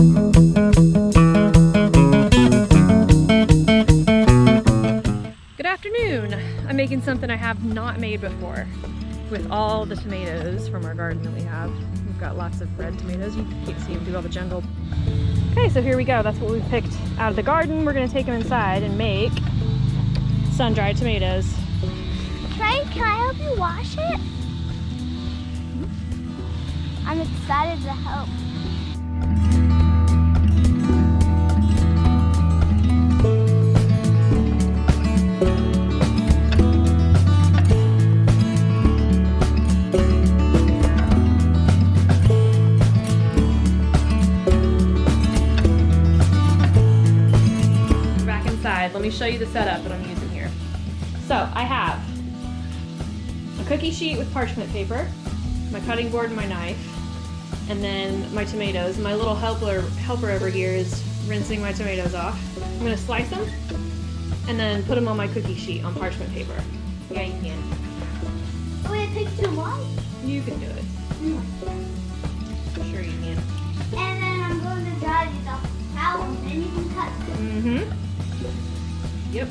Good afternoon. I'm making something I have not made before with all the tomatoes from our garden that we have. We've got lots of red tomatoes. You can't see them through all the jungle. Okay, so here we go. That's what we picked out of the garden. We're gonna take them inside and make sun-dried tomatoes. Can I help you wash it? I'm excited to help. Back inside, let me show you the setup that I'm using here. So I have a cookie sheet with parchment paper, my cutting board and my knife, and then my tomatoes. My little helper over here is rinsing my tomatoes off. I'm gonna slice them and then put them on my cookie sheet on parchment paper. Yeah, you can. Oh, wait, it takes too long? You can do it. Sure you can. And then I'm going to dry these off with towels and you can cut them. Mm-hmm. Yep.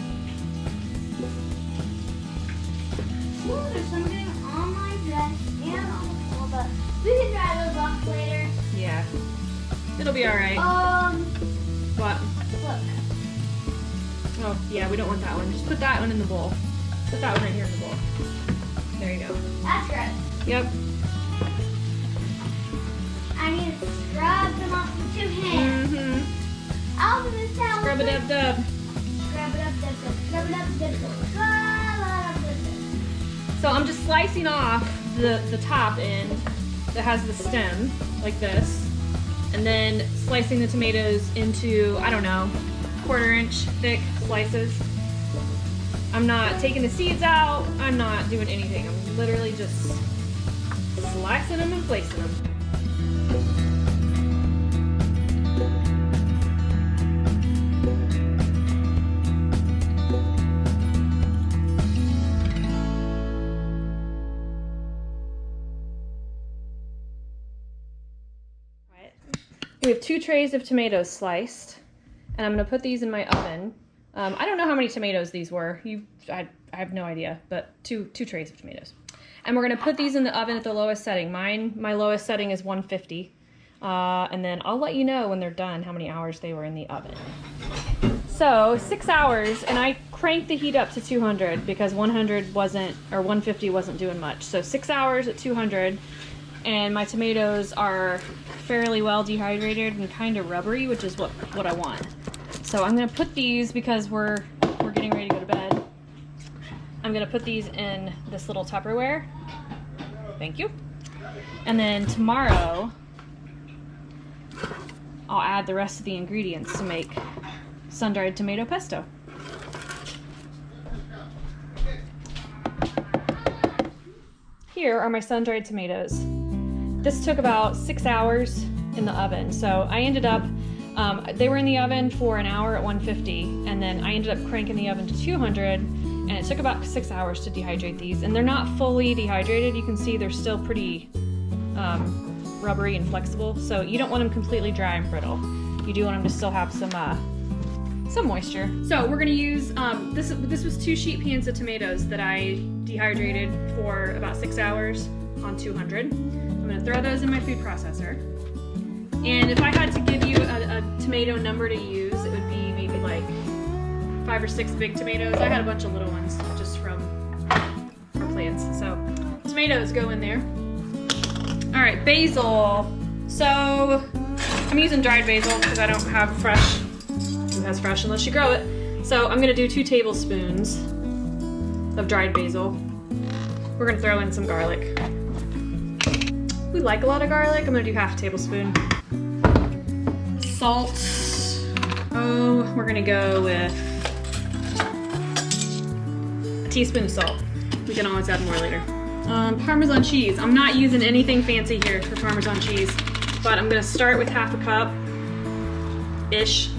Ooh, there's something on my dress and on the floor, but we can dry those off later. Yeah. It'll be alright. What? Look. Oh, yeah, we don't want that one. Just put that one in the bowl. Put that one right here in the bowl. There you go. That's right. Yep. I need to scrub them off with 2 hands. Mm-hmm. I'll do this towel. Scrub it up, dub. Scrub it up, dub, dub. Scrub it up, dub, dub. Scrub it up, dub, dub. So I'm just slicing off the top end that has the stem, like this, and then slicing the tomatoes into, I don't know, 1/4 inch thick slices. I'm not taking the seeds out, I'm not doing anything. I'm literally just slicing them and placing them. We have 2 trays of tomatoes sliced, and I'm gonna put these in my oven. I don't know how many tomatoes these were. I have no idea, but two trays of tomatoes. And we're gonna put these in the oven at the lowest setting. My lowest setting is 150. And then I'll let you know when they're done how many hours they were in the oven. So 6 hours, and I cranked the heat up to 200 because 100 wasn't, or 150 wasn't doing much. So 6 hours at 200. And my tomatoes are fairly well dehydrated and kind of rubbery, which is what I want. So I'm gonna put these, because we're getting ready to go to bed, I'm gonna put these in this little Tupperware. Thank you. And then tomorrow, I'll add the rest of the ingredients to make sun-dried tomato pesto. Here are my sun-dried tomatoes. This took about 6 hours in the oven. So I ended up, they were in the oven for an hour at 150, and then I ended up cranking the oven to 200, and it took about 6 hours to dehydrate these. And they're not fully dehydrated. You can see they're still pretty rubbery and flexible. So you don't want them completely dry and brittle. You do want them to still have some moisture. So we're gonna use, this was 2 sheet pans of tomatoes that I dehydrated for about 6 hours on 200. I'm gonna throw those in my food processor. And if I had to give you a tomato number to use, it would be maybe like 5 or 6 big tomatoes. I had a bunch of little ones just from plants. So tomatoes go in there. All right, basil. So I'm using dried basil because I don't have fresh. Who has fresh unless you grow it? So I'm gonna do 2 tablespoons of dried basil. We're gonna throw in some garlic. We like a lot of garlic. I'm gonna do 1/2 tablespoon. Salt. Oh, we're gonna go with a teaspoon of salt. We can always add more later. Parmesan cheese. I'm not using anything fancy here for Parmesan cheese, but I'm gonna start with 1/2 cup-ish.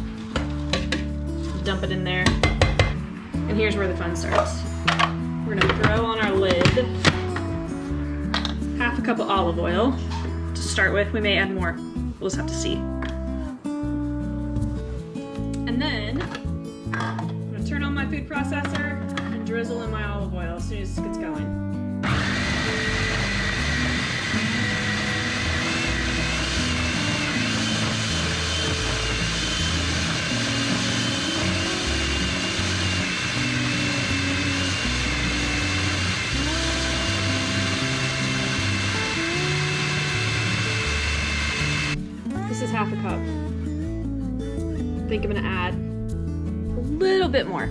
Dump it in there. And here's where the fun starts. We're gonna throw on our lid 1/2 cup of olive oil to start with. We may add more. We'll just have to see. And then I'm gonna turn on my food processor and drizzle in my olive oil as soon as it gets going. This is half a cup. I think I'm gonna add a little bit more.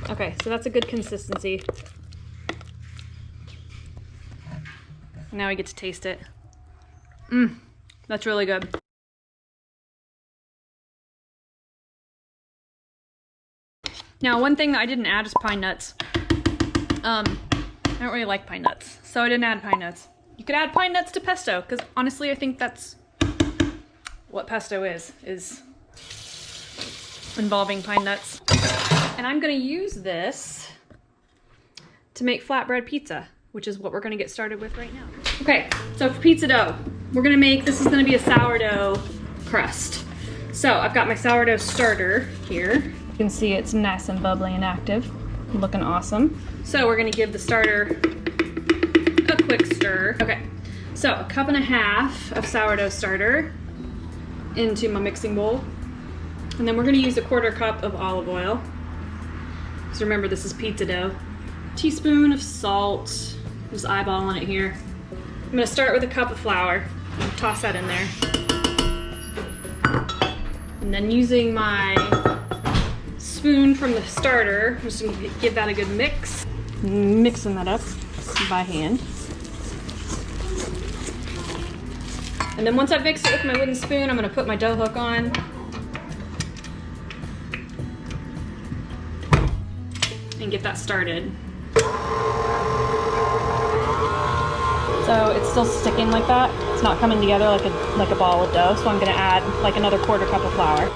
Okay, so that's a good consistency. Now we get to taste it. That's really good. Now, one thing that I didn't add is pine nuts. I don't really like pine nuts, so I didn't add pine nuts. You could add pine nuts to pesto, because honestly I think that's what pesto is involving pine nuts. And I'm gonna use this to make flatbread pizza, which is what we're gonna get started with right now. Okay, so for pizza dough, we're gonna make, this is gonna be a sourdough crust. So I've got my sourdough starter here. You can see it's nice and bubbly and active, looking awesome. So we're gonna give the starter a quick stir. Okay, so 1.5 cups of sourdough starter into my mixing bowl. And then we're gonna use 1/4 cup of olive oil. So remember, this is pizza dough. Teaspoon of salt, just eyeballing it here. I'm gonna start with 1 cup of flour. Toss that in there. And then using my spoon from the starter, I'm just gonna give that a good mix. Mixing that up by hand. And then once I've mixed it with my wooden spoon, I'm gonna put my dough hook on. And get that started. So it's still sticking like that. It's not coming together like a ball of dough. So I'm gonna add like another 1/4 cup of flour.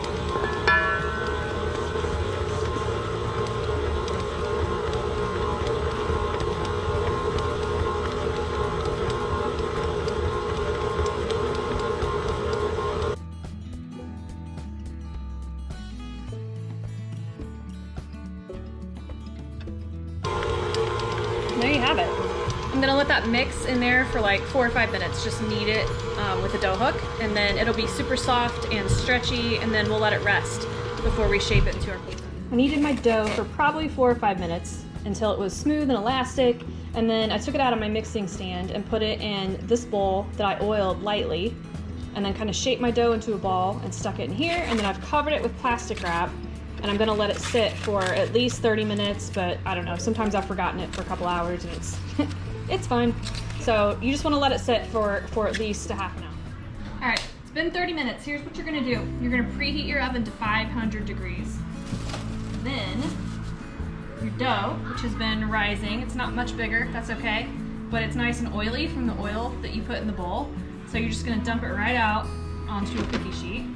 There you have it. I'm gonna let that mix in there for like 4 or 5 minutes. Just knead it with a dough hook, and then it'll be super soft and stretchy, and then we'll let it rest before we shape it into our pizza. I kneaded my dough for probably 4 or 5 minutes until it was smooth and elastic, and then I took it out of my mixing stand and put it in this bowl that I oiled lightly, and then kind of shaped my dough into a ball and stuck it in here, and then I've covered it with plastic wrap. And I'm gonna let it sit for at least 30 minutes, but I don't know, sometimes I've forgotten it for a couple hours and it's fine. So you just wanna let it sit for at least a half an hour. All right, it's been 30 minutes. Here's what you're gonna do. You're gonna preheat your oven to 500 degrees. Then your dough, which has been rising, it's not much bigger, that's okay, but it's nice and oily from the oil that you put in the bowl. So you're just gonna dump it right out onto a cookie sheet.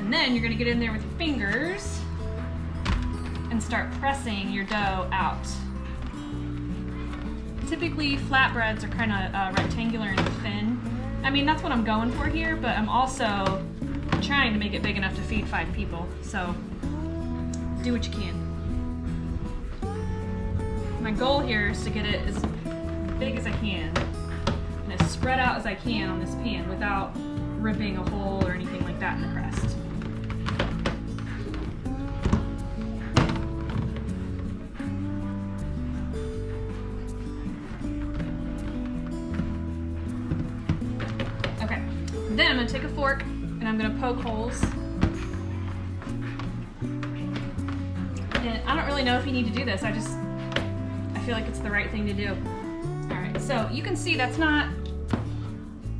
And then you're gonna get in there with your fingers and start pressing your dough out. Typically flatbreads are kind of rectangular and thin. I mean, that's what I'm going for here, but I'm also trying to make it big enough to feed 5 people. So do what you can. My goal here is to get it as big as I can and as spread out as I can on this pan without ripping a hole or anything like that in the crust. Then I'm gonna take a fork and I'm gonna poke holes. And I don't really know if you need to do this, I feel like it's the right thing to do. All right, so you can see that's not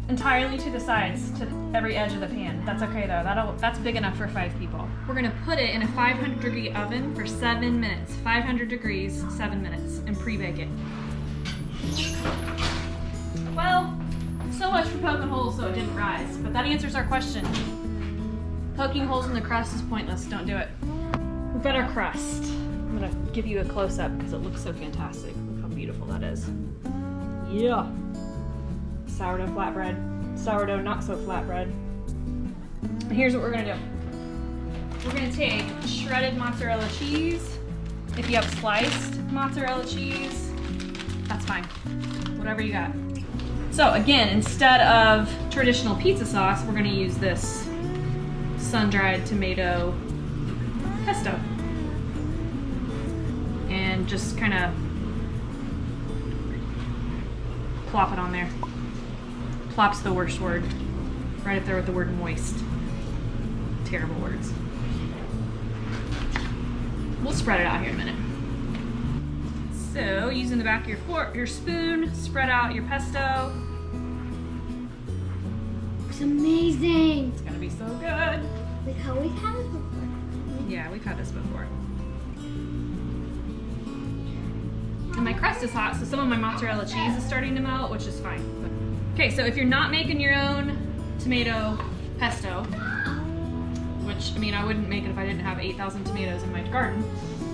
entirely to the sides, to every edge of the pan. That's okay though, that's big enough for 5 people. We're gonna put it in a 500 degree oven for 7 minutes. 500 degrees, 7 minutes, and pre-bake it. Well, so much for poking holes so it didn't rise, but that answers our question. Poking holes in the crust is pointless, don't do it. We've got our crust. I'm gonna give you a close-up because it looks so fantastic. Look how beautiful that is. Yeah. Sourdough flatbread, sourdough not so flatbread. And here's what we're gonna do. We're gonna take shredded mozzarella cheese. If you have sliced mozzarella cheese, that's fine. Whatever you got. So again, instead of traditional pizza sauce, we're gonna use this sun-dried tomato pesto. And just kind of plop it on there. Plop's the worst word. Right up there with the word moist. Terrible words. We'll spread it out here in a minute. So, using the back of your fork, your spoon, spread out your pesto. It's amazing. It's gonna be so good. Like how we've had it before. Yeah, we've had this before. And my crust is hot, so some of my mozzarella cheese is starting to melt, which is fine. Okay, so if you're not making your own tomato pesto, which, I mean, I wouldn't make it if I didn't have 8,000 tomatoes in my garden,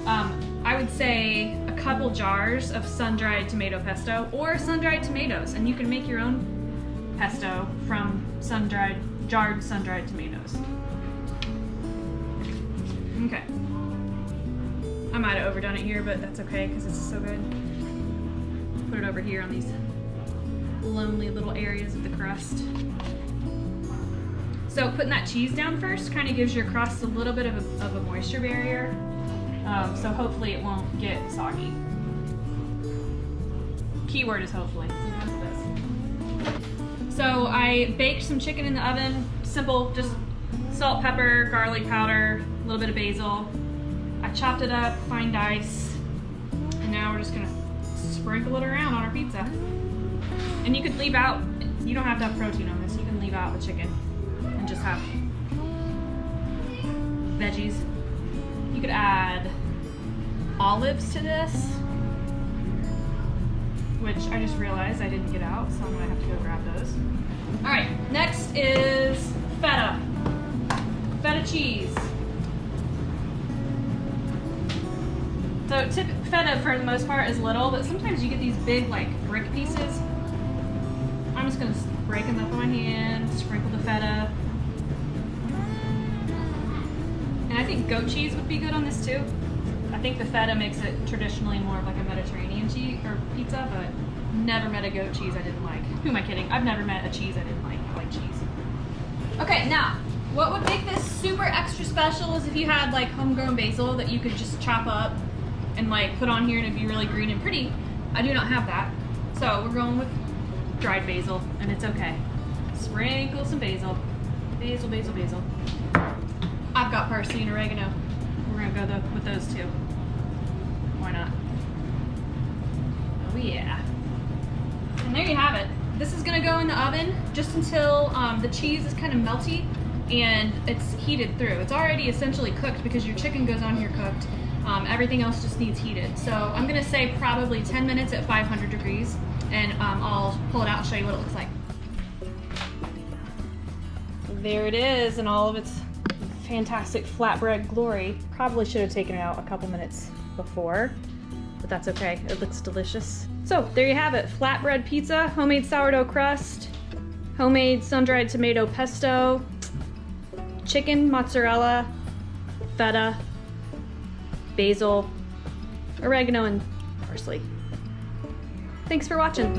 I would say a couple jars of sun-dried tomato pesto or sun-dried tomatoes, and you can make your own pesto from jarred sun-dried tomatoes. Okay. I might have overdone it here, but that's okay because this is so good. Put it over here on these lonely little areas of the crust. So putting that cheese down first kind of gives your crust a little bit of a moisture barrier. So hopefully it won't get soggy. Keyword is hopefully. Sometimes it is. So I baked some chicken in the oven. Simple, just salt, pepper, garlic powder, a little bit of basil. I chopped it up, fine dice, and now we're just gonna sprinkle it around on our pizza. And you could leave out, you don't have to have protein on this, you can leave out the chicken and just have veggies. You could add olives to this, which I just realized I didn't get out, so I'm gonna have to go grab those. All right, next is feta. Feta cheese. So feta for the most part is little, but sometimes you get these big like brick pieces. I'm just gonna break them up in my hand, sprinkle the feta. And I think goat cheese would be good on this too. I think the feta makes it traditionally more of like a Mediterranean cheese or pizza, but never met a goat cheese I didn't like. Who am I kidding? I've never met a cheese I didn't like. I like cheese. Okay, now, what would make this super extra special is if you had like homegrown basil that you could just chop up and like put on here and it'd be really green and pretty. I do not have that. So we're going with dried basil and it's okay. Sprinkle some basil. Basil, basil, basil. I've got parsley and oregano. We're gonna go with those two. Why not? Oh yeah. And there you have it. This is gonna go in the oven just until the cheese is kind of melty and it's heated through. It's already essentially cooked because your chicken goes on here cooked. Everything else just needs heated. So I'm gonna say probably 10 minutes at 500 degrees and I'll pull it out and show you what it looks like. There it is in all of its fantastic flatbread glory. Probably should have taken it out a couple minutes before, but that's okay. It looks delicious. So there you have it. Flatbread pizza, homemade sourdough crust, homemade sun-dried tomato pesto, chicken, mozzarella, feta, basil, oregano, and parsley. Thanks for watching.